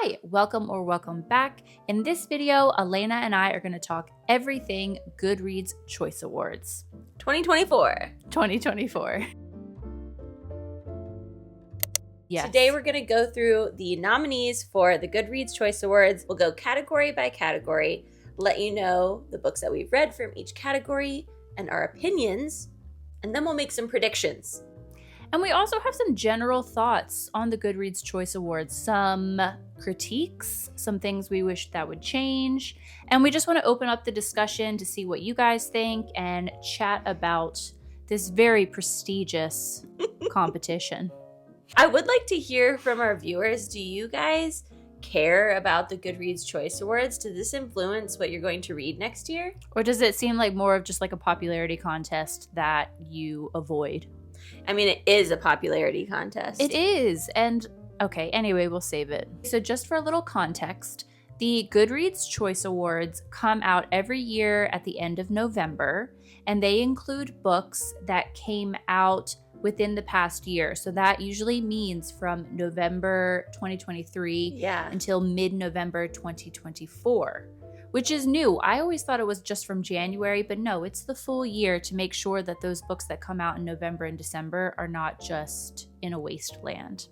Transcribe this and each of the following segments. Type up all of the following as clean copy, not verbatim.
Hi, welcome back. In this video, Elaina and I are going to talk everything Goodreads Choice Awards 2024. Yes. Today we're going to go through the nominees for the Goodreads Choice Awards. We'll go category by category, let you know the books that we've read from each category and our opinions, and then we'll make some predictions. And we also have some general thoughts on the Goodreads Choice Awards, some critiques, some things we wish that would change, and we just want to open up the discussion to see what you guys think and chat about this very prestigious competition. I would like to hear from our viewers. Do you guys care about the Goodreads Choice Awards? Does this influence what you're going to read next year? Or does it seem like more of just like a popularity contest that you avoid? I mean, it is a popularity contest. It is. And okay, anyway, we'll save it. So just for a little context, the Goodreads Choice Awards come out every year at the end of November, and they include books that came out within the past year. So that usually means from November 2023 until mid-November 2024. Which is new. I always thought it was just from January, but no, it's the full year to make sure that those books that come out in November and December are not just in a wasteland.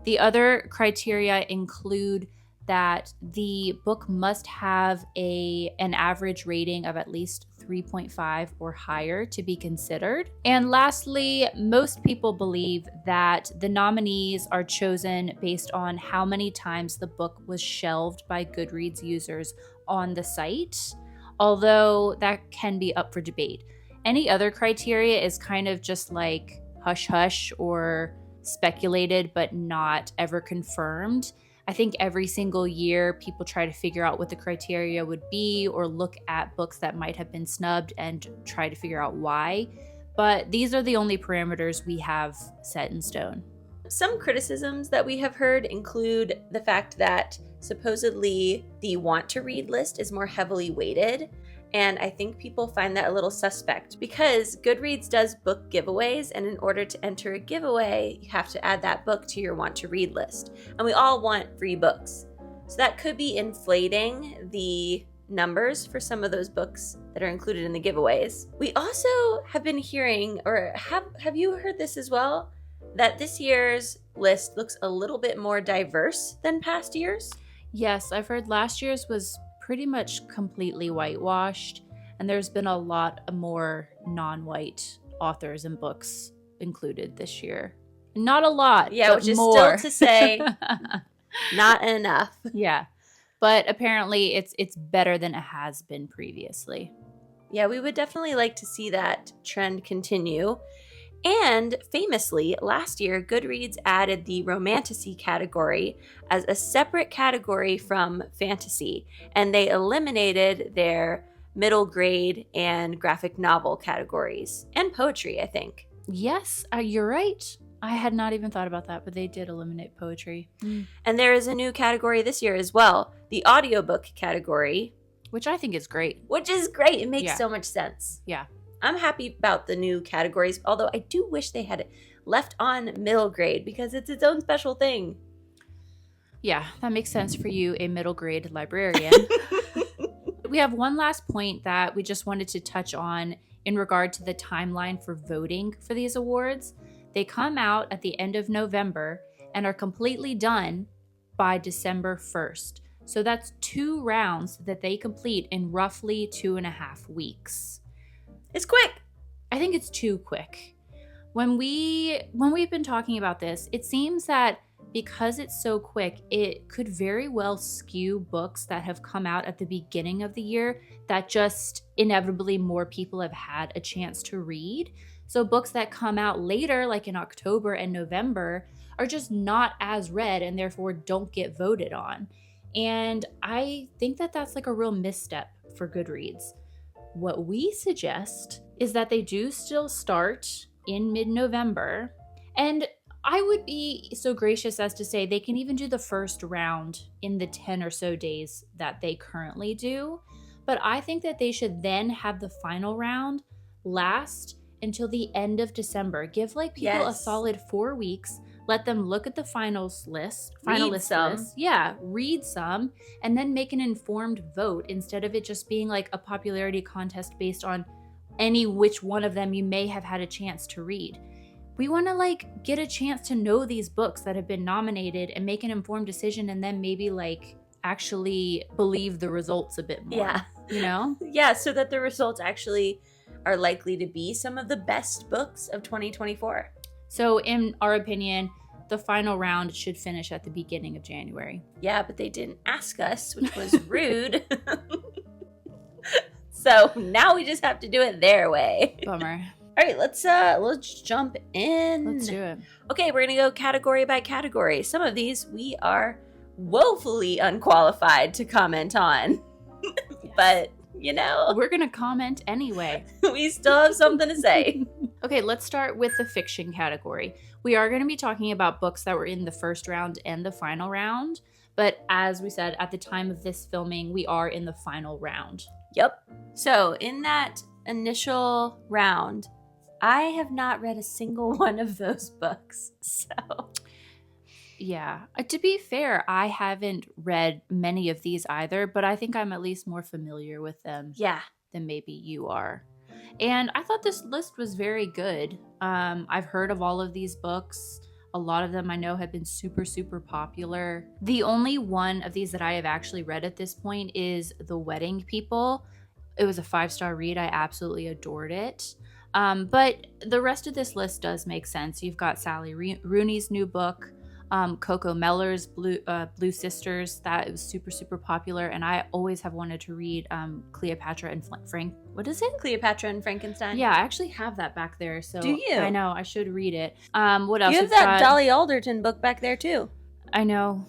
The other criteria include that the book must have an average rating of at least 3.5 or higher to be considered. And lastly, most people believe that the nominees are chosen based on how many times the book was shelved by Goodreads users on the site, although that can be up for debate. Any other criteria is kind of just like hush-hush or speculated but not ever confirmed. I think every single year people try to figure out what the criteria would be or look at books that might have been snubbed and try to figure out why. But these are the only parameters we have set in stone. Some criticisms that we have heard include the fact that supposedly the want to read list is more heavily weighted. And I think people find that a little suspect because Goodreads does book giveaways. And in order to enter a giveaway, you have to add that book to your want to read list. And we all want free books. So that could be inflating the numbers for some of those books that are included in the giveaways. We also have been hearing, or have you heard this as well, that this year's list looks a little bit more diverse than past years? Yes, I've heard last year's was pretty much completely whitewashed, and there's been a lot more non-white authors and books included this year. Not a lot, yeah, but which is more. Still to say not enough. Yeah, but apparently it's better than it has been previously. Yeah, we would definitely like to see that trend continue. And famously, last year, Goodreads added the Romantasy category as a separate category from fantasy, and they eliminated their middle grade and graphic novel categories, and poetry, I think. Yes, you're right. I had not even thought about that, but they did eliminate poetry. And there is a new category this year as well, the audiobook category. Which I think is great. Which is great. It makes so much sense. Yeah. I'm happy about the new categories, although I do wish they had it left on middle grade because it's its own special thing. Yeah, that makes sense for you, a middle grade librarian. We have one last point that we just wanted to touch on in regard to the timeline for voting for these awards. They come out at the end of November and are completely done by December 1st. So that's 2 rounds that they complete in roughly 2.5 weeks. It's quick. I think it's too quick. When we've been talking about this, it seems that because it's so quick, it could very well skew books that have come out at the beginning of the year that just inevitably more people have had a chance to read. So books that come out later, like in October and November, are just not as read and therefore don't get voted on. And I think that that's like a real misstep for Goodreads. What we suggest is that they do still start in mid-November, and I would be so gracious as to say they can even do the first round in the 10 or so days that they currently do, but I think that they should then have the final round last until the end of December. Give like people a solid 4 weeks, let them look at the finalist list. Yeah, read some, and then make an informed vote instead of it just being like a popularity contest based on which one of them you may have had a chance to read. We want to like get a chance to know these books that have been nominated and make an informed decision, and then maybe like actually believe the results a bit more. Yeah. You know? Yeah, so that the results actually are likely to be some of the best books of 2024. So in our opinion, the final round should finish at the beginning of January. Yeah, but they didn't ask us, which was rude. So now we just have to do it their way. Bummer. All right, let's jump in. Let's do it. Okay, we're going to go category by category. Some of these we are woefully unqualified to comment on. Yes. But, you know, we're going to comment anyway. We still have something to say. Okay, let's start with the fiction category. We are going to be talking about books that were in the first round and the final round. But as we said, at the time of this filming, we are in the final round. Yep. So in that initial round, I have not read a single one of those books. So, yeah. To be fair, I haven't read many of these either, but I think I'm at least more familiar with them. Yeah. Than maybe you are. And I thought this list was very good. I've heard of all of these books. A lot of them I know have been super, super popular. The only one of these that I have actually read at this point is The Wedding People. It was a 5-star read. I absolutely adored it. But the rest of this list does make sense. You've got Sally Rooney's new book, Coco Meller's Blue Sisters. That was super, super popular. And I always have wanted to read Cleopatra and what is it? Cleopatra and Frankenstein. Yeah, I actually have that back there. So do you? I know, I should read it. What else? You have that Dolly Alderton book back there too. I know.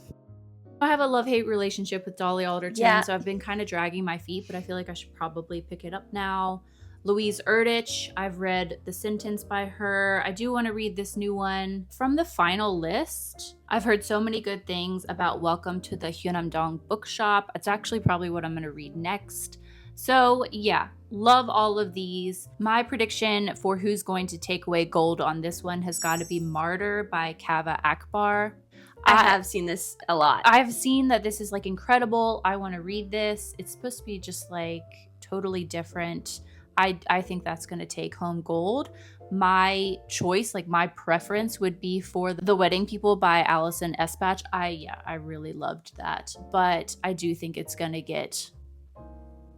I have a love-hate relationship with Dolly Alderton, so I've been kind of dragging my feet, but I feel like I should probably pick it up now. Louise Erdrich, I've read The Sentence by her. I do want to read this new one. From the final list, I've heard so many good things about Welcome to the Hyunam-dong Bookshop. It's actually probably what I'm going to read next. So yeah, love all of these. My prediction for who's going to take away gold on this one has got to be Martyr by Kaveh Akbar. I have seen this a lot. I've seen that this is like incredible. I want to read this. It's supposed to be just like totally different. I think that's going to take home gold. My choice, like my preference would be for The Wedding People by Alison Espach. I really loved that. But I do think it's going to get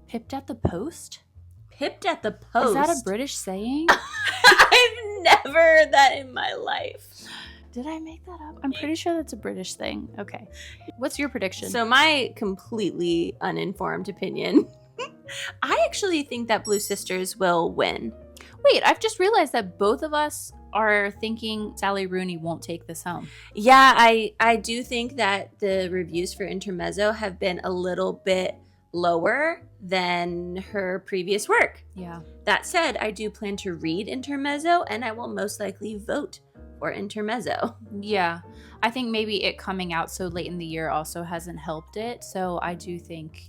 pipped at the post. Pipped at the post? Is that a British saying? I've never heard that in my life. Did I make that up? I'm pretty sure that's a British thing. Okay. What's your prediction? So my completely uninformed opinion, I actually think that Blue Sisters will win. Wait, I've just realized that both of us are thinking Sally Rooney won't take this home. Yeah, I do think that the reviews for Intermezzo have been a little bit lower than her previous work. Yeah. That said, I do plan to read Intermezzo, and I will most likely vote or Intermezzo. Yeah, I think maybe it coming out so late in the year also hasn't helped it. So I do think,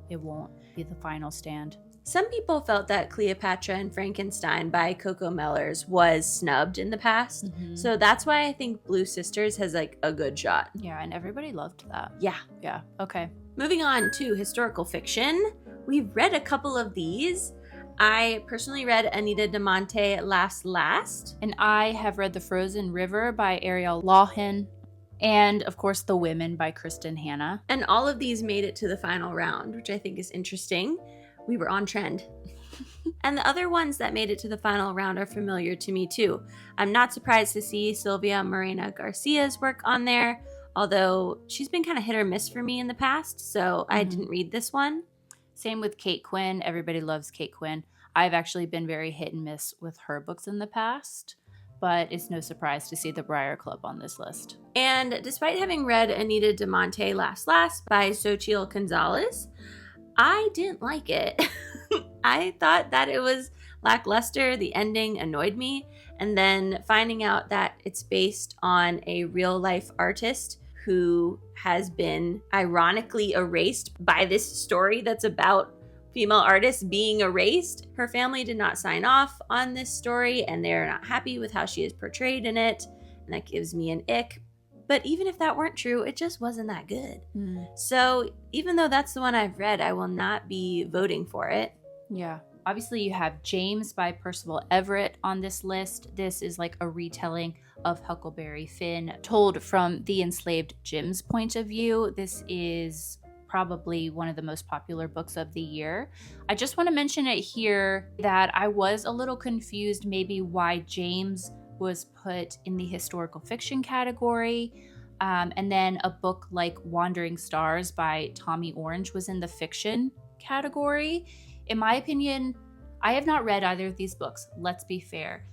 it won't be the final stand. Some people felt that Cleopatra and Frankenstein by Coco Mellers was snubbed in the past. Mm-hmm. So that's why I think Blue Sisters has like a good shot. Yeah, and everybody loved that. Yeah. Yeah, okay. Moving on to historical fiction. We've read a couple of these. I personally read Anita de Monte Last. And I have read The Frozen River by Ariel Lawhen. And, of course, The Women by Kristen Hanna. And all of these made it to the final round, which I think is interesting. We were on trend. And the other ones that made it to the final round are familiar to me, too. I'm not surprised to see Silvia Morena Garcia's work on there, although she's been kind of hit or miss for me in the past, so I didn't read this one. Same with Kate Quinn. Everybody loves Kate Quinn. I've actually been very hit and miss with her books in the past, but it's no surprise to see The Briar Club on this list. And despite having read Anita de Monte Last by Xochitl Gonzalez, I didn't like it. I thought that it was lackluster. The ending annoyed me. And then finding out that it's based on a real life artist who has been ironically erased by this story that's about female artists being erased. Her family did not sign off on this story, and they're not happy with how she is portrayed in it. and that gives me an ick. But even if that weren't true, it just wasn't that good. Mm. So even though that's the one I've read, I will not be voting for it. Yeah. Obviously, you have James by Percival Everett on this list. This is like a retelling of Huckleberry Finn told from the enslaved Jim's point of view. This is probably one of the most popular books of the year. I just want to mention it here that I was a little confused maybe why James was put in the historical fiction category. And then a book like Wandering Stars by Tommy Orange was in the fiction category. In my opinion, I have not read either of these books, let's be fair.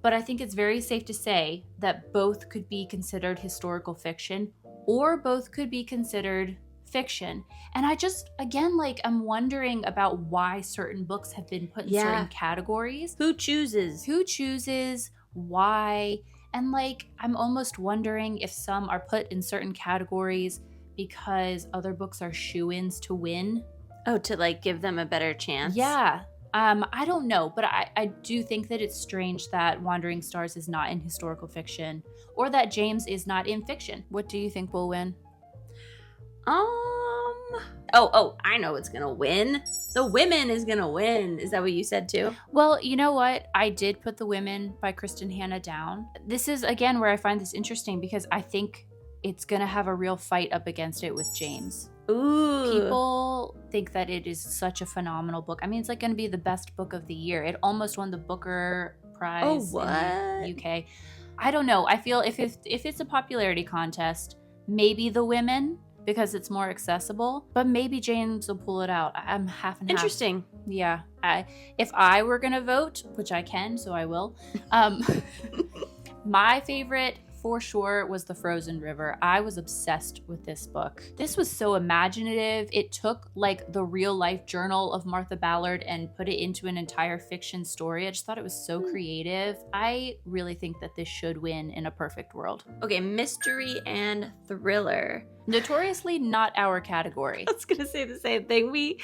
But I think it's very safe to say that both could be considered historical fiction or both could be considered fiction. And I just, again, like, I'm wondering about why certain books have been put in certain categories. Who chooses? Why? And like, I'm almost wondering if some are put in certain categories because other books are shoo-ins to win. Oh, to like give them a better chance? Yeah. I don't know, but I do think that it's strange that Wandering Stars is not in historical fiction or that James is not in fiction. What do you think will win? I know what's gonna win. The Women is gonna win. Is that what you said too? Well, you know what? I did put The Women by Kristen Hanna down. This is, again, where I find this interesting because I think it's gonna have a real fight up against it with James. Ooh. People think that it is such a phenomenal book. I mean, it's like going to be the best book of the year. It almost won the Booker Prize in the UK. I don't know. I feel if it's a popularity contest, maybe The Women because it's more accessible, but maybe James will pull it out. I'm half and half. Interesting. Yeah. If I were going to vote, which I can, so I will, my favorite for sure was The Frozen River. I was obsessed with this book. This was so imaginative. It took like the real life journal of Martha Ballard and put it into an entire fiction story. I just thought it was so creative. I really think that this should win in a perfect world. Okay, mystery and thriller. Notoriously not our category. I was gonna say the same thing. We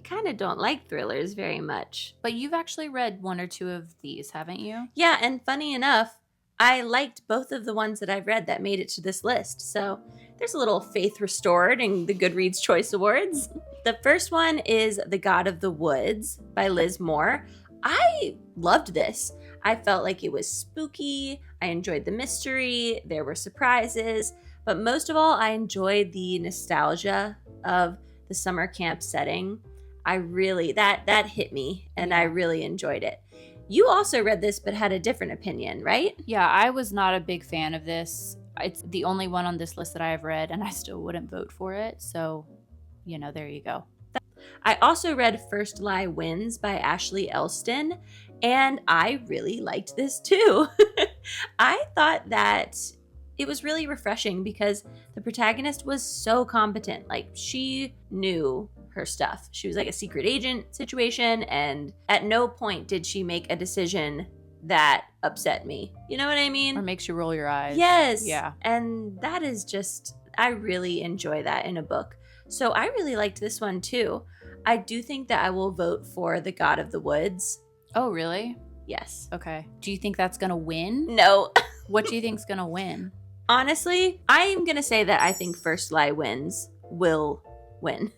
kind of don't like thrillers very much. But you've actually read one or two of these, haven't you? Yeah, and funny enough, I liked both of the ones that I've read that made it to this list. So there's a little faith restored in the Goodreads Choice Awards. The first one is The God of the Woods by Liz Moore. I loved this. I felt like it was spooky. I enjoyed the mystery. There were surprises. But most of all, I enjoyed the nostalgia of the summer camp setting. That hit me, and I really enjoyed it. You also read this but had a different opinion, right? Yeah, I was not a big fan of this. It's the only one on this list that I have read, and I still wouldn't vote for it. So, there you go. I also read First Lie Wins by Ashley Elston, and I really liked this too. I thought that it was really refreshing because the protagonist was so competent. Like, she knew her stuff. She was like a secret agent situation, and at no point did she make a decision that upset me. You know what I mean? Or makes you roll your eyes. Yes. Yeah. And that is just, I really enjoy that in a book. So I really liked this one too. I do think that I will vote for The God of the Woods. Oh, really? Yes. Okay. Do you think that's gonna win? No. What do you think's gonna win? Honestly, I am gonna say that I think First Lie Wins will win.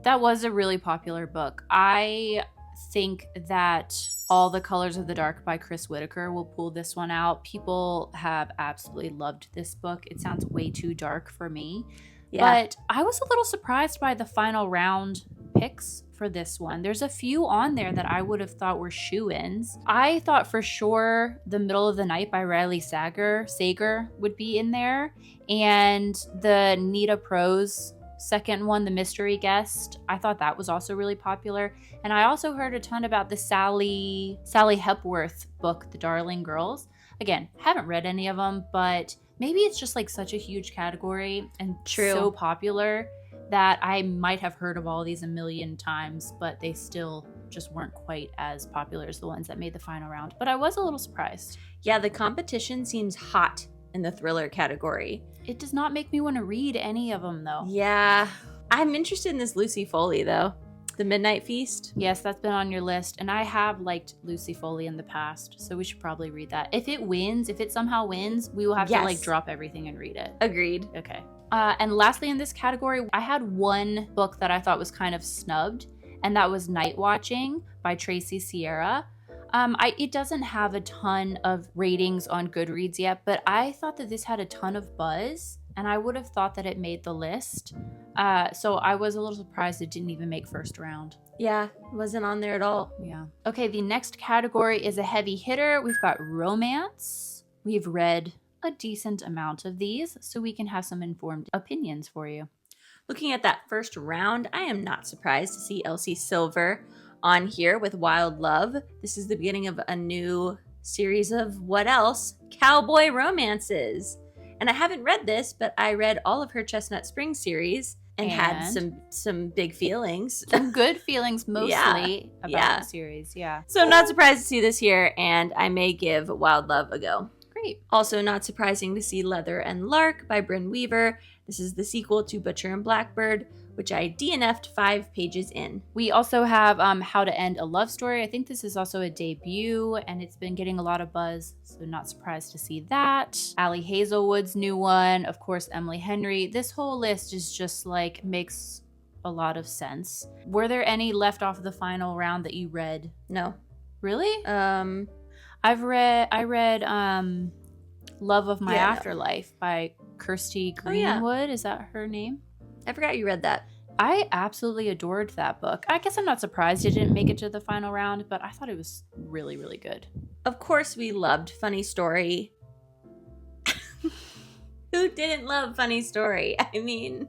That was a really popular book. I think that All the Colors of the Dark by Chris Whitaker will pull this one out. People have absolutely loved this book. It sounds way too dark for me. Yeah. But I was a little surprised by the final round picks for this one. There's a few on there that I would have thought were shoo-ins. I thought for sure The Middle of the Night by Riley Sager would be in there. And the Nita Prose second one, The Mystery Guest, I thought that was also really popular. And I also heard a ton about the Sally Hepworth book, The Darling Girls. Again, haven't read any of them, but maybe it's just like such a huge category and so popular that I might have heard of all these a million times, but they still just weren't quite as popular as the ones that made the final round. But I was a little surprised. Yeah, the competition seems hot in the thriller category. It does not make me want to read any of them, though. Yeah. I'm interested in this Lucy Foley, though. The Midnight Feast? Yes, that's been on your list. And I have liked Lucy Foley in the past, so we should probably read that. If it somehow wins, we will have to like drop everything and read it. Agreed. Okay. And lastly in this category, I had one book that I thought was kind of snubbed, and that was Night Watching by Tracy Sierra. It doesn't have a ton of ratings on Goodreads yet, but I thought that this had a ton of buzz, and I would have thought that it made the list. So I was a little surprised it didn't even make first round. Yeah, wasn't on there at all. Yeah. Okay, the next category is a heavy hitter. We've got romance. We've read a decent amount of these, so we can have some informed opinions for you. Looking at that first round, I am not surprised to see Elsie Silver on here with Wild Love. This is the beginning of a new series of what else? Cowboy romances. And I haven't read this, but I read all of her Chestnut Spring series and had some big feelings. Some good feelings mostly about the series, So I'm not surprised to see this here, and I may give Wild Love a go. Great. Also not surprising to see Leather and Lark by Bryn Weaver. This is the sequel to Butcher and Blackbird, which I DNF'd 5 pages in. We also have How to End a Love Story. I think this is also a debut, and it's been getting a lot of buzz, so not surprised to see that. Ali Hazelwood's new one. Of course, Emily Henry. This whole list is just like makes a lot of sense. Were there any left off of the final round that you read? No. Really? I read Love of My Afterlife by Kirsty Greenwood. Is that her name? I forgot you read that. I absolutely adored that book. I guess I'm not surprised it didn't make it to the final round, but I thought it was really, really good. Of course we loved Funny Story. Who didn't love Funny Story? I mean...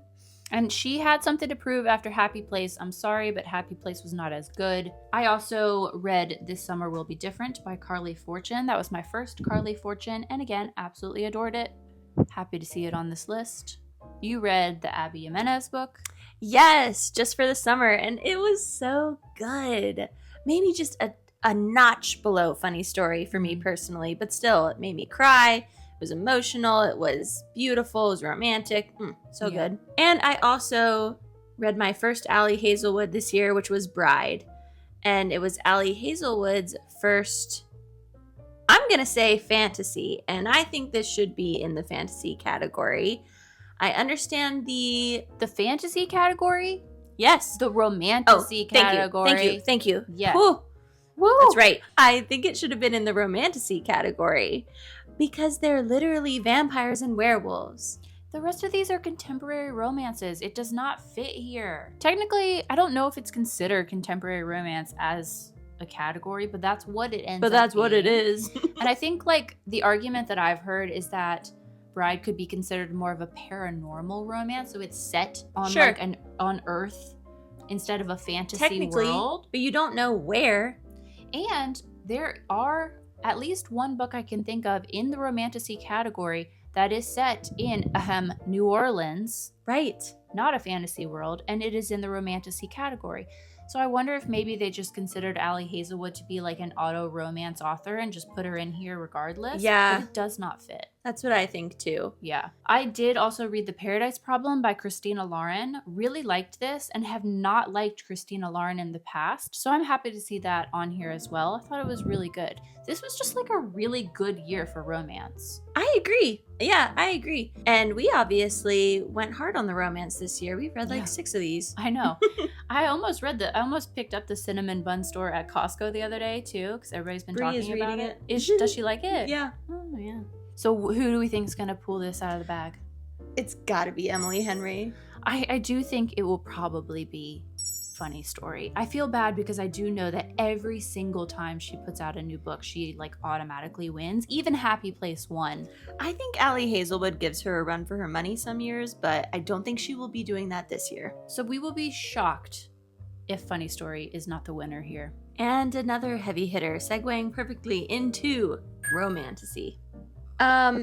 And she had something to prove after Happy Place. I'm sorry, but Happy Place was not as good. I also read This Summer Will Be Different by Carly Fortune. That was my first Carly Fortune, and again, absolutely adored it. Happy to see it on this list. You read the Abby Jimenez book? Yes, just for the summer, and it was so good. Maybe just a notch below Funny Story for me personally, but still, it made me cry. It was emotional, it was beautiful, it was romantic. Good. And I also read my first Ali Hazelwood this year, which was Bride. And it was Ali Hazelwood's first, I'm going to say fantasy, and I think this should be in the fantasy category. I understand the fantasy category? Yes. The romantasy category. Thank you. Yeah. Woo. That's right. I think it should have been in the romantasy category because they're literally vampires and werewolves. The rest of these are contemporary romances. It does not fit here. Technically, I don't know if it's considered contemporary romance as a category, but that's what it ends up being. But that's what it is. And I think like the argument that I've heard is that Bride could be considered more of a paranormal romance, so it's set on on Earth instead of a fantasy world. But you don't know where. And there are at least one book I can think of in the romantasy category that is set in New Orleans. Right. Not a fantasy world, and it is in the romantasy category. So I wonder if maybe they just considered Ali Hazelwood to be like an auto romance author and just put her in here regardless. Yeah. But it does not fit. That's what I think too. Yeah. I did also read The Paradise Problem by Christina Lauren. Really liked this and have not liked Christina Lauren in the past. So I'm happy to see that on here as well. I thought it was really good. This was just like a really good year for romance. I agree. Yeah, I agree. And we obviously went hard on the romance this year. We've read like 6 of these. I know. I almost picked up the Cinnamon Bun Store at Costco the other day too, because everybody's been talking about it. Does she like it? Yeah. Oh, yeah. So who do we think is going to pull this out of the bag? It's got to be Emily Henry. I do think it will probably be Funny Story. I feel bad because I do know that every single time she puts out a new book, she like automatically wins. Even Happy Place won. I think Ali Hazelwood gives her a run for her money some years, but I don't think she will be doing that this year. So we will be shocked if Funny Story is not the winner here. And another heavy hitter, segueing perfectly into romantasy.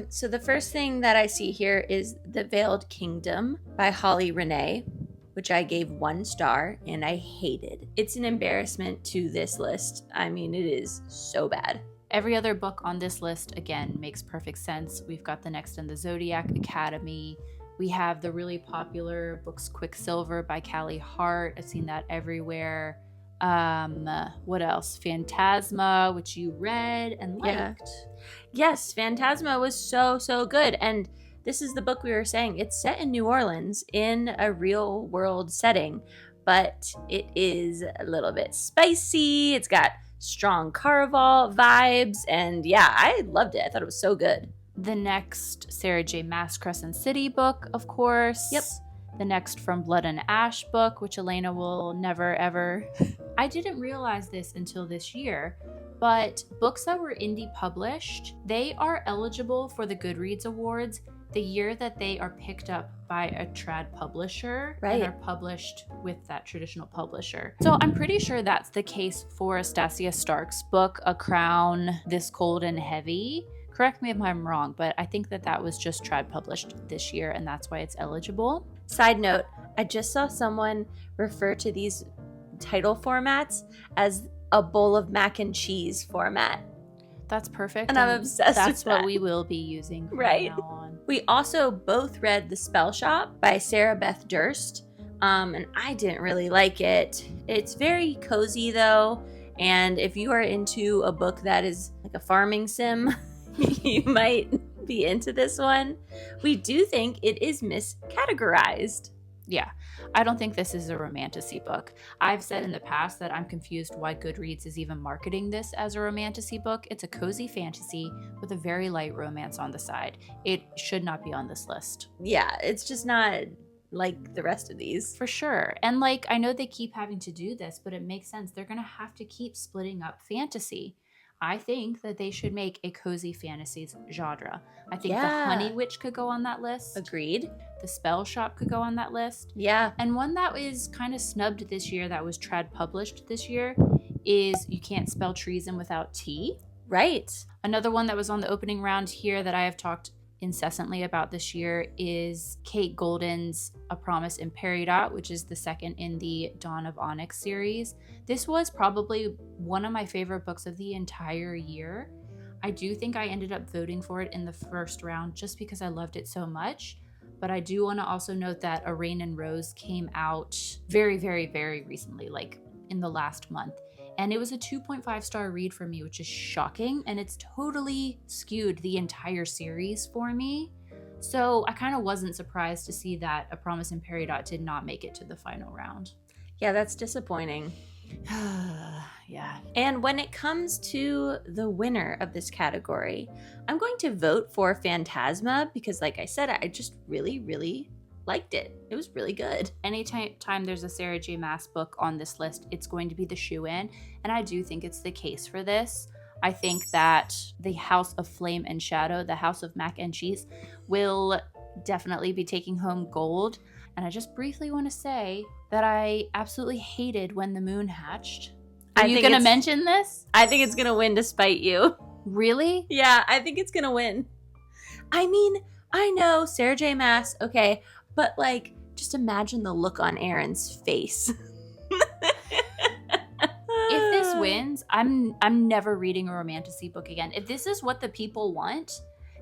So the first thing that I see here is The Veiled Kingdom by Holly Renee, which I gave 1 star and I hated. It's an embarrassment to this list. I mean, it is so bad. Every other book on this list, again, makes perfect sense. We've got The Next in the Zodiac Academy, We have the really popular books Quicksilver by Callie Hart. I've seen that everywhere. What else? Phantasma, which you read and liked. Yeah. Yes, Phantasma was so good. And this is the book we were saying. It's set in New Orleans in a real world setting, but it is a little bit spicy. It's got strong Caraval vibes. And yeah, I loved it. I thought it was so good. The next Sarah J. Maas Crescent City book, of course. Yep. The next From Blood and Ash book, which Elaina will never ever. I didn't realize this until this year, but books that were indie published, they are eligible for the Goodreads Awards the year that they are picked up by a trad publisher and are published with that traditional publisher. So I'm pretty sure that's the case for Astasia Stark's book, A Crown This Cold and Heavy. Correct me if I'm wrong, but I think that was just trad published this year, and that's why it's eligible. Side note, I just saw someone refer to these title formats as a bowl of mac and cheese format. That's perfect. And I'm obsessed with that. That's what we will be using from now on. We also both read The Spell Shop by Sarah Beth Durst, and I didn't really like it. It's very cozy, though, and if you are into a book that is like a farming sim, you might be into this one. We do think it is miscategorized. Yeah, I don't think this is a romantasy book. I've said in the past that I'm confused why Goodreads is even marketing this as a romantasy book. It's a cozy fantasy with a very light romance on the side. It should not be on this list. Yeah, it's just not like the rest of these. For sure. And like, I know they keep having to do this, but it makes sense. They're going to have to keep splitting up fantasy. I think that they should make a cozy fantasies genre. I think The Honey Witch could go on that list. Agreed. The Spell Shop could go on that list. Yeah. And one that is kind of snubbed this year that was trad published this year is You Can't Spell Treason Without T. Right. Another one that was on the opening round here that I have talked incessantly about this year is Kate Golden's A Promise in Peridot, which is the second in the Dawn of Onyx series. This was probably one of my favorite books of the entire year. I do think I ended up voting for it in the first round just because I loved it so much. But I do want to also note that A Rain and Rose came out very, very, very recently, like in the last month. And it was a 2.5 star read for me, which is shocking. And it's totally skewed the entire series for me. So I kind of wasn't surprised to see that A Promise in Peridot did not make it to the final round. Yeah, that's disappointing. Yeah. And when it comes to the winner of this category, I'm going to vote for Phantasma because, like I said, I just really, really liked it. It was really good. Anytime there's a Sarah J. Maas book on this list, it's going to be the shoe-in, and I do think it's the case for this. I think that the House of Flame and Shadow, the House of Mac and Cheese, will definitely be taking home gold. And I just briefly want to say that I absolutely hated When the Moon Hatched. Are you going to mention this? I think it's going to win despite you. Really? Yeah, I think it's going to win. I mean, I know Sarah J. Maas, okay, but like, just imagine the look on Erin's face. If this wins, I'm never reading a romantasy book again. If this is what the people want,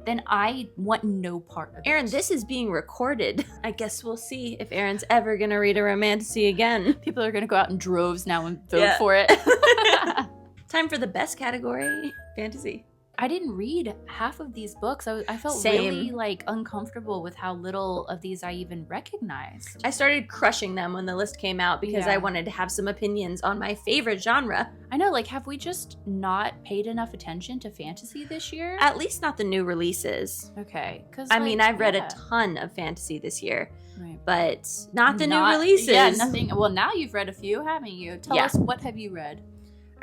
then I want no part of it. Erin, this is being recorded. I guess we'll see if Erin's ever going to read a romantasy again. People are going to go out in droves now and vote for it. Time for the best category, fantasy. I didn't read half of these books. I felt really like uncomfortable with how little of these I even recognized. I started crushing them when the list came out because I wanted to have some opinions on my favorite genre. I know, like, have we just not paid enough attention to fantasy this year? At least not the new releases. Okay. Because I mean, I've read a ton of fantasy this year, but not the new releases. Yeah, nothing. Well, now you've read a few, haven't you? Tell us, what have you read?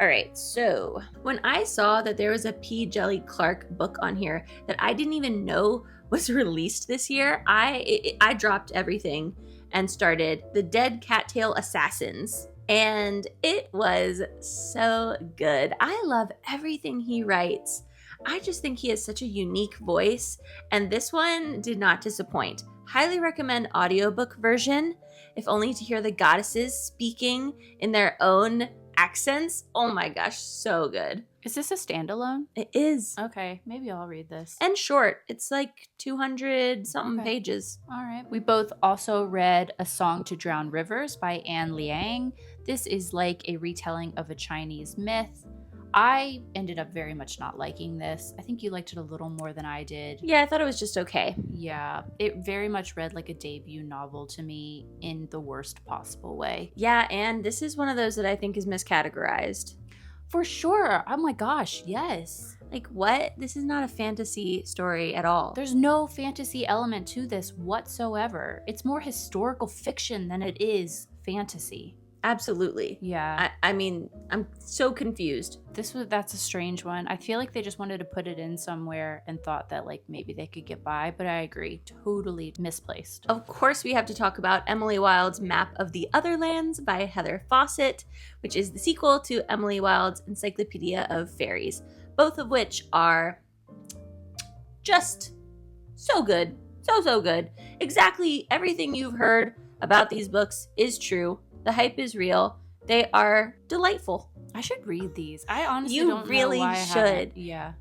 All right, so when I saw that there was a P. Jelly Clark book on here that I didn't even know was released this year, I dropped everything and started The Dead Cattail Assassins. And it was so good. I love everything he writes. I just think he has such a unique voice, and this one did not disappoint. Highly recommend audiobook version, if only to hear the goddesses speaking in their own accents. Oh my gosh, so good. Is this a standalone? It is. Okay, maybe I'll read this. And short. It's like 200 something pages. All right. We both also read A Song to Drown Rivers by Anne Liang. This is like a retelling of a Chinese myth. I ended up very much not liking this. I think you liked it a little more than I did. Yeah, I thought it was just okay. Yeah, it very much read like a debut novel to me in the worst possible way. Yeah, and this is one of those that I think is miscategorized. For sure. Oh my gosh, yes. Like, what? This is not a fantasy story at all. There's no fantasy element to this whatsoever. It's more historical fiction than it is fantasy. Absolutely. Yeah. I mean, I'm so confused. That's a strange one. I feel like they just wanted to put it in somewhere and thought that like maybe they could get by, but I agree. Totally misplaced. Of course, we have to talk about Emily Wilde's Map of the Other Lands by Heather Fawcett, which is the sequel to Emily Wilde's Encyclopedia of Fairies, both of which are just so good. So good. Exactly everything you've heard about these books is true. The hype is real. They are delightful. I should read these. I honestly You don't really know why I should. haven't. Yeah.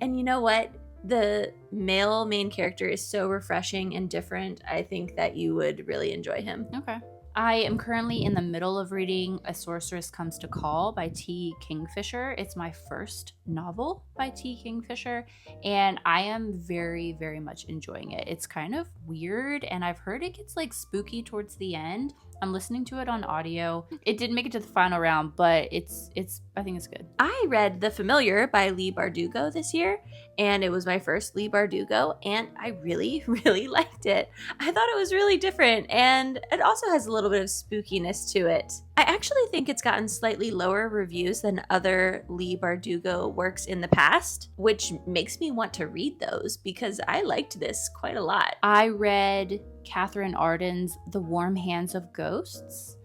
And you know what? The male main character is so refreshing and different. I think that you would really enjoy him. Okay. I am currently in the middle of reading A Sorceress Comes to Call by T. Kingfisher. It's my first novel by T. Kingfisher, and I am very, very much enjoying it. It's kind of weird, and I've heard it gets like spooky towards the end. I'm listening to it on audio. It didn't make it to the final round, but it's I think it's good. I read The Familiar by Leigh Bardugo this year, and it was my first Leigh Bardugo, and I really, really liked it. I thought it was really different, and it also has a little bit of spookiness to it. I actually think it's gotten slightly lower reviews than other Leigh Bardugo works in the past, which makes me want to read those because I liked this quite a lot. I read Catherine Arden's The Warm Hands of Ghosts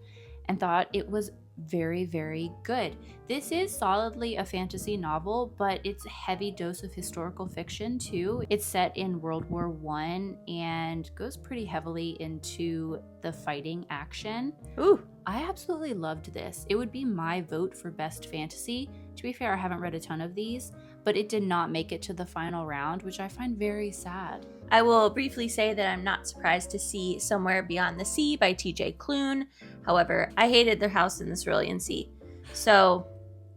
and thought it was very, very good. This is solidly a fantasy novel, but it's a heavy dose of historical fiction too. It's set in World War I and goes pretty heavily into the fighting action. Ooh. I absolutely loved this. It would be my vote for best fantasy. To be fair, I haven't read a ton of these, but it did not make it to the final round, which I find very sad. I will briefly say that I'm not surprised to see Somewhere Beyond the Sea by TJ Klune. However, I hated Their House in the Cerulean Sea. So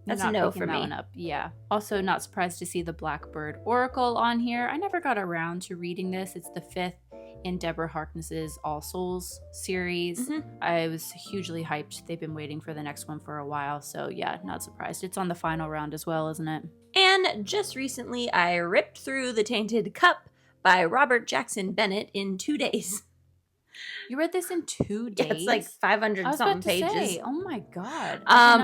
that's a no for me. Yeah. Also not surprised to see the Blackbird Oracle on here. I never got around to reading this. It's the 5th in Deborah Harkness's All Souls series. I was hugely hyped. They've been waiting for the next one for a while. So yeah, not surprised. It's on the final round as well, isn't it? And just recently, I ripped through The Tainted Cup by Robert Jackson Bennett in 2 days. You read this in 2 days? Yeah, it's like 500 something pages. Say, oh my God.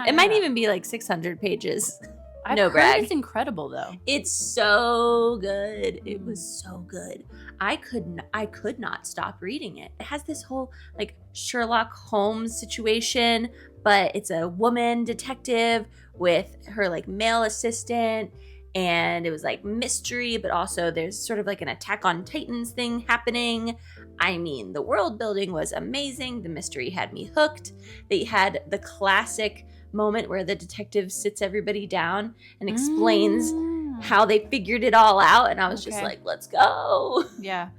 It might even be like 600 pages. I've no heard brag. It's incredible though. It's so good. It was so good. I could not stop reading it. It has this whole like Sherlock Holmes situation, but it's a woman detective with her like male assistant, and it was like mystery, but also there's sort of like an Attack on Titans thing happening. I mean, the world building was amazing. The mystery had me hooked. They had the classic moment where the detective sits everybody down and explains how they figured it all out, and I was just like, let's go. Yeah.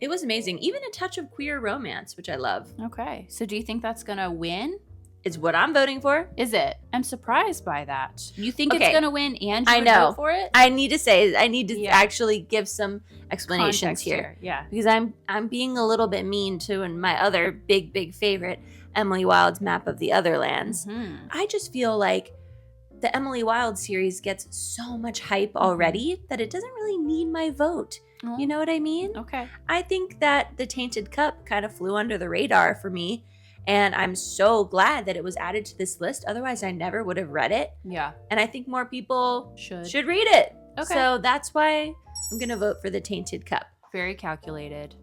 It was amazing. Even a touch of queer romance, which I love. Okay. So do you think that's gonna win? It's what I'm voting for. Is it? I'm surprised by that. You think it's gonna win and you would vote for it? I need to actually give some explanations here. Yeah. Because I'm being a little bit mean to my other big favorite, Emily Wilde's Map of the Other Lands. I just feel like the Emily Wilde series gets so much hype already that it doesn't really need my vote. You know what I mean? Okay. I think that The Tainted Cup kind of flew under the radar for me, and I'm so glad that it was added to this list. Otherwise, I never would have read it. Yeah. And I think more people should read it. Okay. So that's why I'm going to vote for The Tainted Cup. Very calculated.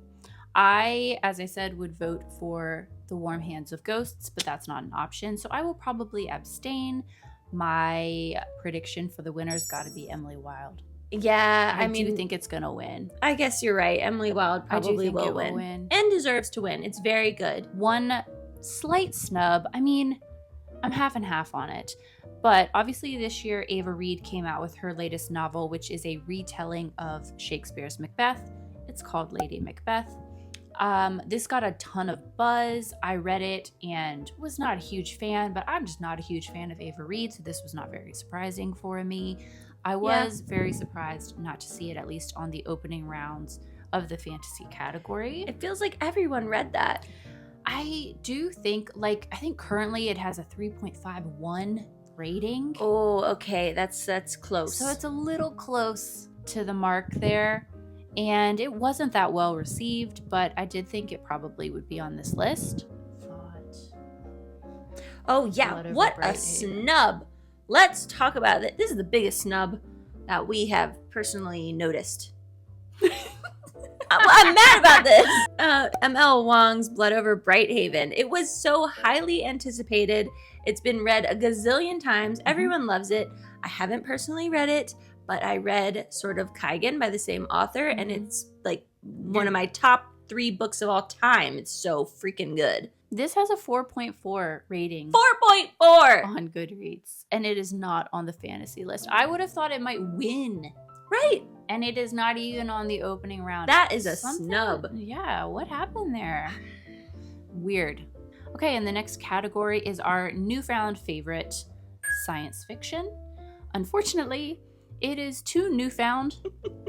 I, as I said, would vote for The Warm Hands of Ghosts, but that's not an option. So I will probably abstain. My prediction for the winner's got to be Emily Wilde. Yeah, I do think it's going to win. I guess you're right. Emily Wilde probably will win. And deserves to win. It's very good. One slight snub. I mean, I'm half and half on it. But obviously this year, Ava Reid came out with her latest novel, which is a retelling of Shakespeare's Macbeth. It's called Lady Macbeth. This got a ton of buzz. I read it and was not a huge fan, but I'm just not a huge fan of Ava Reid, so this was not very surprising for me. I was very surprised not to see it, at least on the opening rounds of the fantasy category. It feels like everyone read that. I do think, I think currently it has a 3.51 rating. Oh, okay. That's close. So it's a little close to the mark there. And it wasn't that well received, but I did think it probably would be on this list. Oh, yeah. What a snub. Let's talk about it. This is the biggest snub that we have personally noticed. I'm mad about this. M.L. Wong's Blood Over Brighthaven. It was so highly anticipated. It's been read a gazillion times. Everyone loves it. I haven't personally read it, but I read Sword of Kaigen by the same author, and it's like one of my top 3 books of all time. It's so freaking good. This has a 4.4 rating. 4.4! On Goodreads, and it is not on the fantasy list. I would have thought it might win. Right. And it is not even on the opening round. That is a snub. Yeah, what happened there? Weird. Okay, and the next category is our newfound favorite, science fiction. Unfortunately, it is too newfound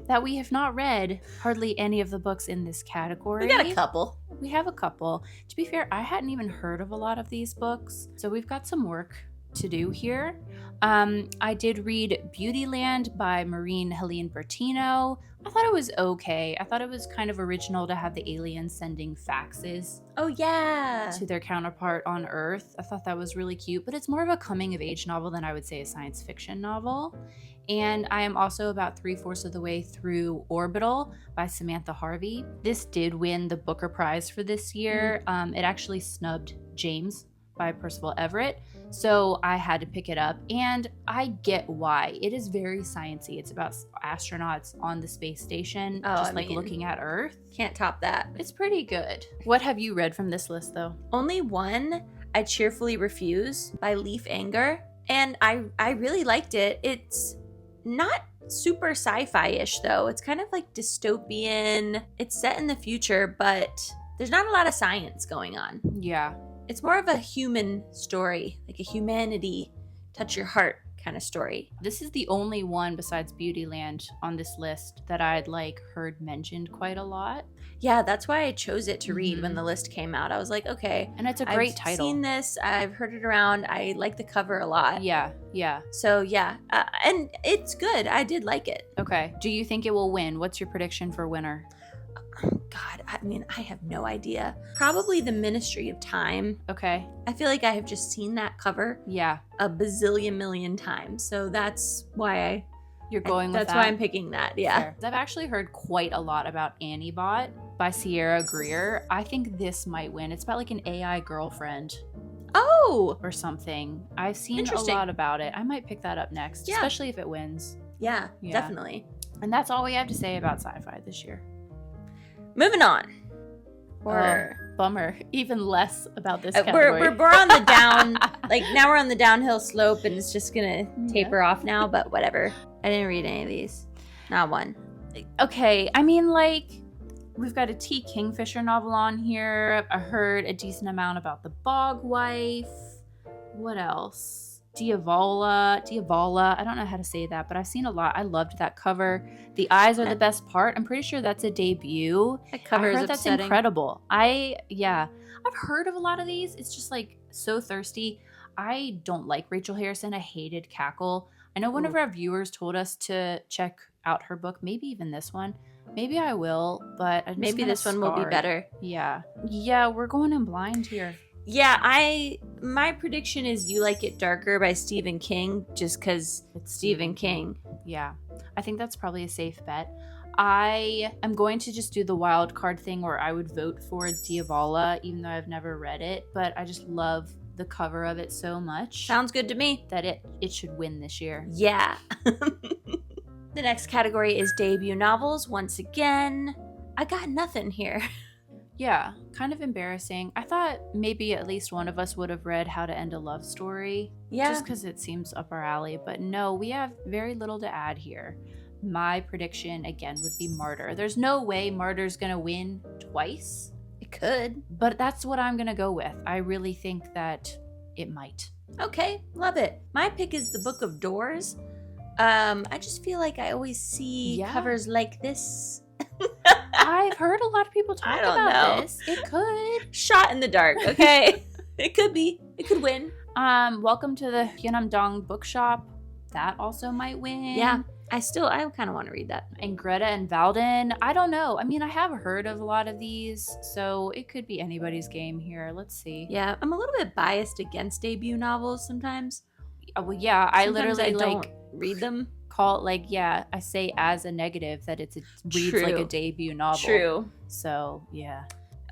that we have not read hardly any of the books in this category. We got a couple. We have a couple. To be fair, I hadn't even heard of a lot of these books, so we've got some work to do here. I did read Beautyland by Maureen Helene Bertino. I thought it was okay. I thought it was kind of original to have the aliens sending faxes. Oh, yeah. To their counterpart on Earth. I thought that was really cute, but it's more of a coming-of-age novel than I would say a science fiction novel. And I am also about 3/4 of the way through Orbital by Samantha Harvey. This did win the Booker Prize for this year. It actually snubbed James by Percival Everett. So I had to pick it up, and I get why. It is very sciencey. It's about astronauts on the space station, looking at Earth. Can't top that. It's pretty good. What have you read from this list, though? Only one, I Cheerfully Refuse by Leaf Anger, and I really liked it. It's not super sci-fi-ish, though. It's kind of like dystopian. It's set in the future, but there's not a lot of science going on. Yeah. It's more of a human story, like a humanity, touch your heart kind of story. This is the only one besides Beautyland on this list that I'd heard mentioned quite a lot. Yeah, that's why I chose it to read when the list came out. I was like, okay. And it's a great title. I've seen this. I've heard it around. I like the cover a lot. Yeah. So, yeah. And it's good. I did like it. Okay. Do you think it will win? What's your prediction for winner? God, I mean, I have no idea. Probably The Ministry of Time. Okay. I feel like I have just seen that cover a bazillion million times. So that's why that's why I'm picking that. Yeah. Fair. I've actually heard quite a lot about Annibot by Sierra Greer. I think this might win. It's about an AI girlfriend. Oh! Or something. I've seen a lot about it. I might pick that up next, especially if it wins. Yeah, definitely. And that's all we have to say about sci-fi this year. Moving on. Bummer. Even less about this category. We're on the down. Now we're on the downhill slope, and it's just gonna taper off now. But whatever. I didn't read any of these. Not one. Okay. I mean, we've got a T. Kingfisher novel on here. I heard a decent amount about The Bog Wife. What else? Diavola. I don't know how to say that, but I've seen a lot. I loved that cover. The eyes are the best part. I'm pretty sure that's a debut. That cover is that's upsetting. Incredible. I've heard of a lot of these. It's just so thirsty. I don't like Rachel Harrison. I hated Cackle. I know one of our viewers told us to check out her book, maybe even this one. Maybe I will, but I'm maybe this one will be better. Yeah, we're going in blind here. Yeah, my prediction is You Like It Darker by Stephen King, just because it's Stephen King. Yeah, I think that's probably a safe bet. I am going to just do the wild card thing where I would vote for Diavola, even though I've never read it, but I just love the cover of it so much. Sounds good to me. That it should win this year. Yeah. The next category is debut novels. Once again, I got nothing here. Yeah, kind of embarrassing. I thought maybe at least one of us would have read How to End a Love Story. Yeah. Just because it seems up our alley. But no, we have very little to add here. My prediction, again, would be Martyr. There's no way Martyr's going to win twice. It could. But that's what I'm going to go with. I really think that it might. Okay, love it. My pick is The Book of Doors. I just feel like I always see covers like this. I've heard a lot of people talk about this. It could. Shot in the dark, okay? It could be. It could win. Welcome to the Yeonam-dong bookshop. That also might win. Yeah. I kind of want to read that. And Greta and Valden. I don't know. I mean, I have heard of a lot of these, so it could be anybody's game here. Let's see. Yeah, I'm a little bit biased against debut novels sometimes. Well, yeah, I Sometimes literally don't read them. Call it I say as a negative that it reads like a debut novel. True. So, yeah.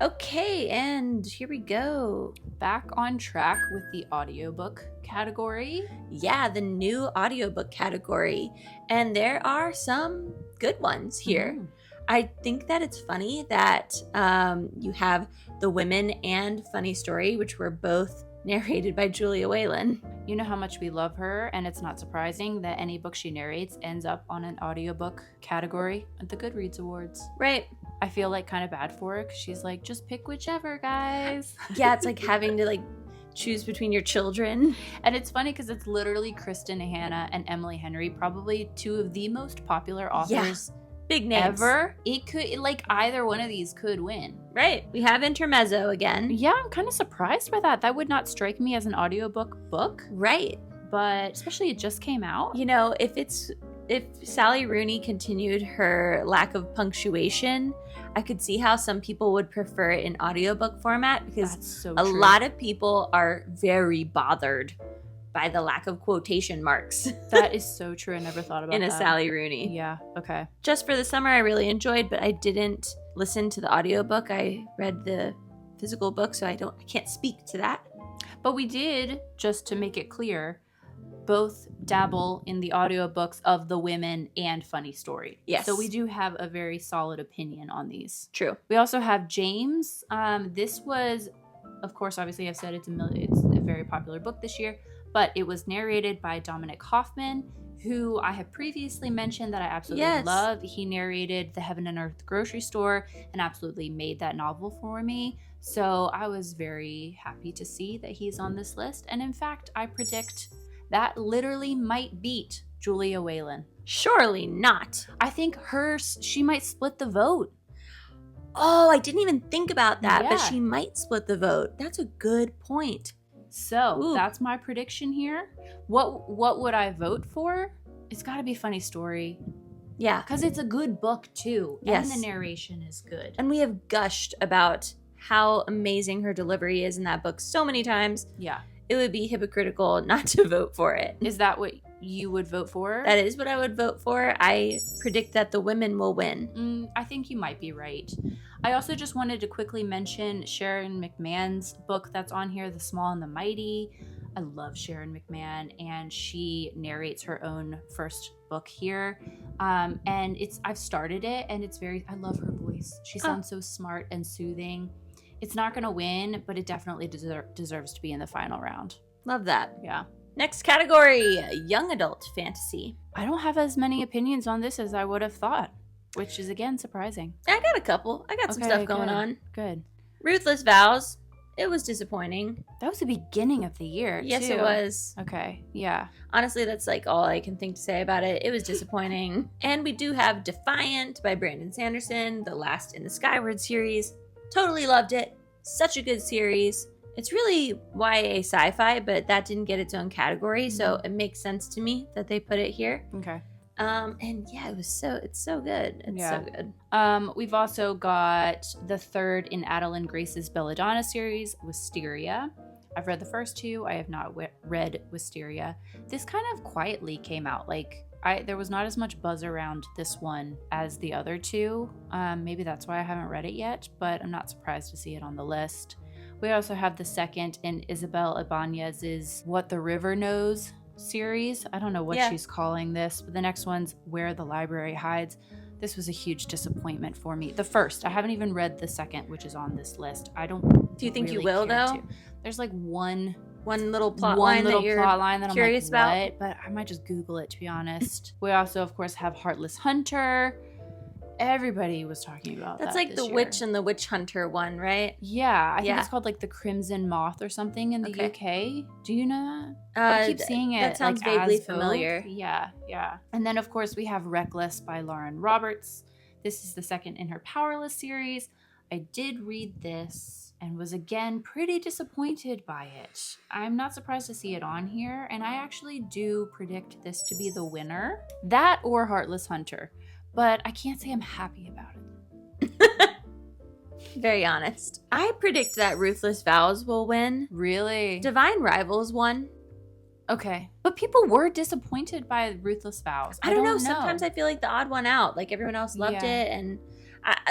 Okay, and here we go. Back on track with the audiobook category. Yeah, the new audiobook category. And there are some good ones here. I think that it's funny that you have The Women and Funny Story, which were both narrated by Julia Whalen. You know how much we love her, and it's not surprising that any book she narrates ends up on an audiobook category at the Goodreads Awards. Right. I feel like kind of bad for her because she's like, just pick whichever, guys. Yeah, it's like having to choose between your children. And it's funny because it's literally Kristen Hanna and Emily Henry, probably two of the most popular authors big names ever. It could either one of these could win. Right. We have Intermezzo again. Yeah, I'm kind of surprised by that. That would not strike me as an audiobook book. Right. But especially it just came out. You know, if Sally Rooney continued her lack of punctuation, I could see how some people would prefer it in audiobook format because a lot of people are very bothered by the lack of quotation marks. That is so true. I never thought about that. In a Sally Rooney. Yeah, okay. Just for the Summer, I really enjoyed, but I didn't listen to the audiobook. I read the physical book, so I can't speak to that. But we did, just to make it clear, both dabble in the audiobooks of The Women and Funny Story. Yes. So we do have a very solid opinion on these. True. We also have James. This was, of course, obviously I've said it's a very popular book this year, but it was narrated by Dominic Hoffman, who I have previously mentioned that I absolutely love. He narrated The Heaven and Earth Grocery Store and absolutely made that novel for me. So I was very happy to see that he's on this list. And in fact, I predict that literally might beat Julia Whalen. Surely not. I think she might split the vote. Oh, I didn't even think about that, but she might split the vote. That's a good point. So that's my prediction here. What would I vote for? It's got to be Funny Story. Yeah. Because it's a good book too. Yes. And the narration is good. And we have gushed about how amazing her delivery is in that book so many times. Yeah. It would be hypocritical not to vote for it. Is that what you would vote for? That is what I would vote for. I predict that The Women will win. I think you might be right. I also just wanted to quickly mention Sharon McMahon's book that's on here, The Small and the Mighty. I love Sharon McMahon, and she narrates her own first book here. And I've started it, and I love her voice. She sounds so smart and soothing. It's not going to win, but it definitely deserves to be in the final round. Love that. Yeah. Next category, young adult fantasy. I don't have as many opinions on this as I would have thought, which is, again, surprising. I got a couple. I got some stuff going on. Good. Ruthless Vows. It was disappointing. That was the beginning of the year, Yes, too. it was. Okay, yeah. Honestly, that's all I can think to say about it. It was disappointing. And we do have Defiant by Brandon Sanderson, the last in the Skyward series. Totally loved it. Such a good series. It's really YA sci-fi, but that didn't get its own category, so it makes sense to me that they put it here. Okay. And yeah, it's so good. It's so good. We've also got the third in Adeline Grace's Belladonna series, Wisteria. I've read the first two. I have not read Wisteria. This kind of quietly came out. There was not as much buzz around this one as the other two. Maybe that's why I haven't read it yet, but I'm not surprised to see it on the list. We also have the second in Isabel Ibanez's What the River Knows series. I don't know what she's calling this, but the next one's Where the Library Hides. This was a huge disappointment for me. The first, I haven't even read the second, which is on this list. I don't. Do you think really you will care though? to. There's like one little plot line that you're curious I'm like, about? what? But I might just Google it, to be honest. We also, of course, have Heartless Hunter. Everybody was talking about That's that like this the year. Witch and the Witch Hunter one, right? Yeah, I think Yeah. it's called like the Crimson Moth or something in the Okay. UK. Do you know that? I keep seeing it. That sounds like, vaguely as Vogue. familiar. Yeah. And then, of course, we have Reckless by Lauren Roberts. This is the second in her Powerless series. I did read this and was again pretty disappointed by it. I'm not surprised to see it on here, and I actually do predict this to be the winner. That or Heartless Hunter. But I can't say I'm happy about it. Very honest. I predict that Ruthless Vows will win. Really? Divine Rivals won. Okay. But people were disappointed by Ruthless Vows. I don't know. Sometimes I feel like the odd one out. Like everyone else loved it. And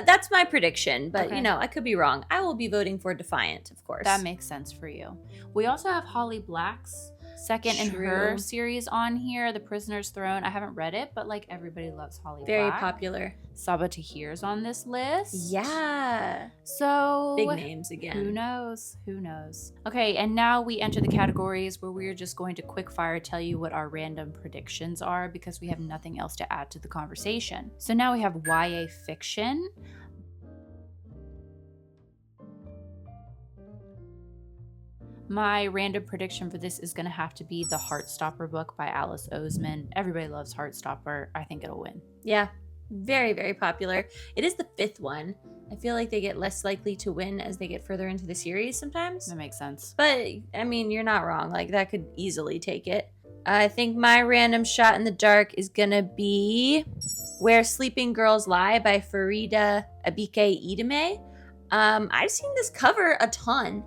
that's my prediction. But, Okay. I could be wrong. I will be voting for Defiant, of course. That makes sense for you. We also have Holly Black's second in her True. series on here, The Prisoner's Throne. I haven't read it, but like everybody loves Holly Very Black. popular. Saba Tahir's on this list. Yeah. So Big names again. Who knows? Okay, and now we enter the categories where we're just going to quick fire tell you what our random predictions are because we have nothing else to add to the conversation. So now we have YA fiction. My random prediction for this is going to have to be the Heartstopper book by Alice Oseman. Everybody loves Heartstopper. I think it'll win. Yeah. Very, very popular. It is the fifth one. I feel like they get less likely to win as they get further into the series sometimes. That makes sense. But, I mean, you're not wrong. Like, that could easily take it. I think my random shot in the dark is going to be Where Sleeping Girls Lie by Farida Abike Ideme. I've seen this cover a ton.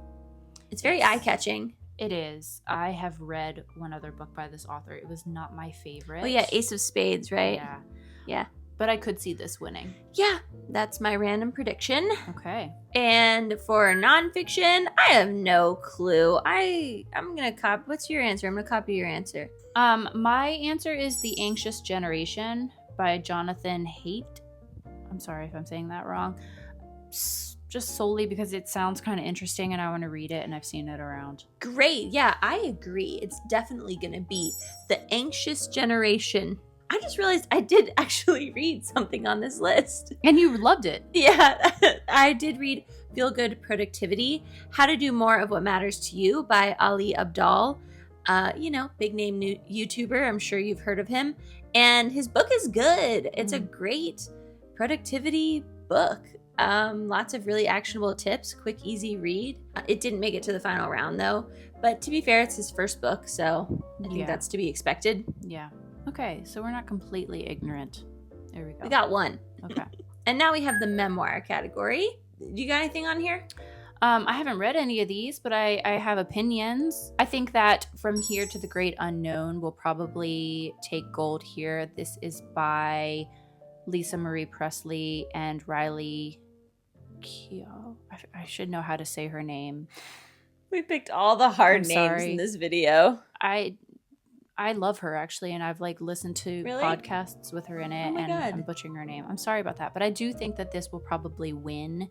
It's very eye-catching. It is. I have read one other book by this author. It was not my favorite. Oh, yeah, Ace of Spades, right? Yeah. But I could see this winning. Yeah, that's my random prediction. Okay. And for nonfiction, I have no clue. I'm gonna copy. What's your answer? I'm gonna copy your answer. My answer is The Anxious Generation by Jonathan Haidt. I'm sorry if I'm saying that wrong. Just solely because it sounds kind of interesting and I want to read it and I've seen it around. Great. Yeah, I agree. It's definitely gonna be The Anxious Generation. I just realized I did actually read something on this list. And you loved it. Yeah, I did read Feel Good Productivity, How to Do More of What Matters to You by Ali Abdal. Big name new YouTuber. I'm sure you've heard of him. And his book is good. It's a great productivity book. Lots of really actionable tips, quick, easy read. It didn't make it to the final round though. But to be fair, it's his first book, so I think that's to be expected. Yeah. Okay, so we're not completely ignorant. There we go. We got one. Okay. And now we have the memoir category. You got anything on here? I haven't read any of these, but I have opinions. I think that From Here to the Great Unknown will probably take gold here. This is by Lisa Marie Presley and Riley Keough. I should know how to say her name. We picked all the hard names in this video. I love her actually, and I've listened to podcasts with her in it, God. I'm butchering her name. I'm sorry about that, but I do think that this will probably win.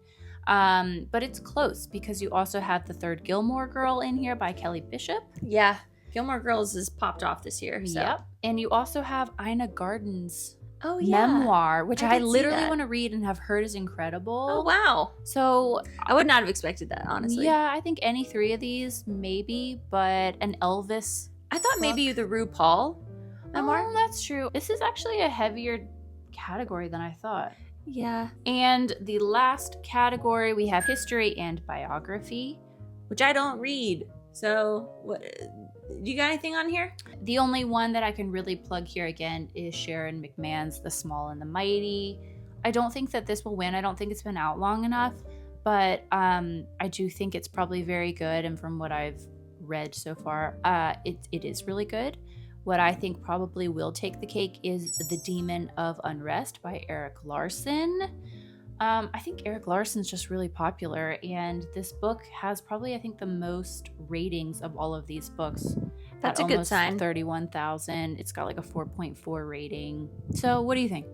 But it's close because you also have The Third Gilmore Girl in here by Kelly Bishop. Yeah, Gilmore Girls has popped off this year. So. Yep. And you also have Ina Garten's memoir, which I literally want to read and have heard is incredible. Oh, wow. So I would not have expected that, honestly. Yeah, I think any three of these, maybe, but an Elvis. I thought maybe the RuPaul memoir. Oh, that's true. This is actually a heavier category than I thought. Yeah. And the last category, we have history and biography, which I don't read. So, do you got anything on here? The only one that I can really plug here again is Sharon McMahon's The Small and the Mighty. I don't think that this will win. I don't think it's been out long enough, but I do think it's probably very good. And from what I've read so far, it is really good. What I think probably will take the cake is The Demon of Unrest by Erik Larson. I think Erik Larson's just really popular, and this book has probably, I think, the most ratings of all of these books. That's a good sign. 31,000. It's got a 4.4 rating. So what do you think?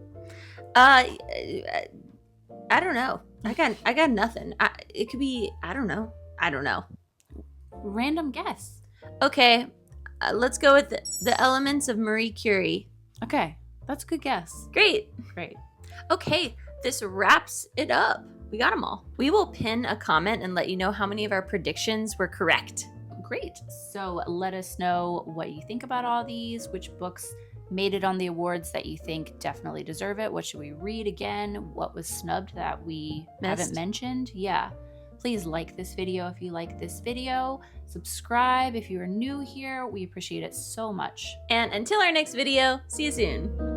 I don't know. I got nothing. It could be, I don't know. Random guess. Okay, let's go with the elements of Marie Curie. Okay, that's a good guess. Great. Great. Okay, this wraps it up. We got them all. We will pin a comment and let you know how many of our predictions were correct. Great. So let us know what you think about all these, which books made it on the awards that you think definitely deserve it. What should we read again? What was snubbed that we haven't mentioned? Yeah. Please like this video if you like this video. Subscribe if you are new here. We appreciate it so much. And until our next video, see you soon.